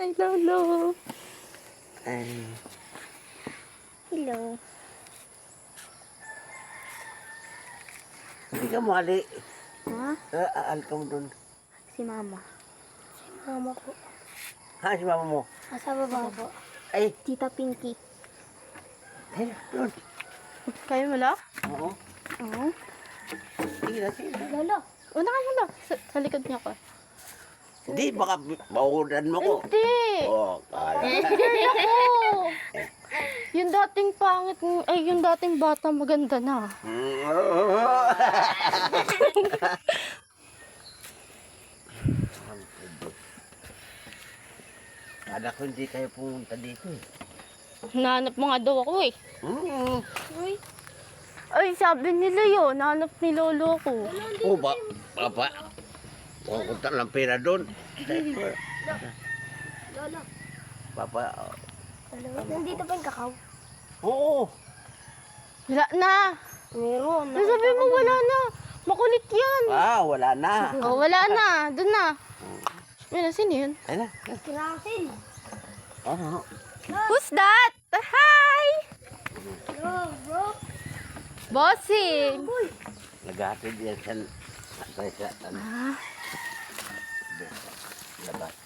Ay, Lolo. Ay. Hello. Hindi ka mali. Ha? Aalis ka mo doon. Si Mama. Si Mama po. Ha, si mama mo? Nasa baba po. Ay, Tita Pinky. ay, doon. Kayo mo, Lo? Oo. Oo. Sige na, sige na. Lolo. Una ka na, Lo. Sa likod niya ko. Hindi, baka mauudan mo ko. Hindi. Oo, kala. Ako. Yung dating pangit, ay yung dating bata maganda na. Kala ko hindi kayo pumunta dito eh. Nahanap mo nga daw ako eh. Uy. Ay, sabi nila yun. Nahanap ni Lolo ko. Oh, papa. Pupunta lang pera doon. Lolo. Papa. Nandito pa yung kakao? Oo. Wala na. Meron. Nasabi mo wala na. Makulit yan. Wala na. Oh, wala na. Doon na. Yan, sino yun? Ay na. Kinasin. Oo. Who's that? Hi! Bro. Bossing! Naghatid yan sa labas.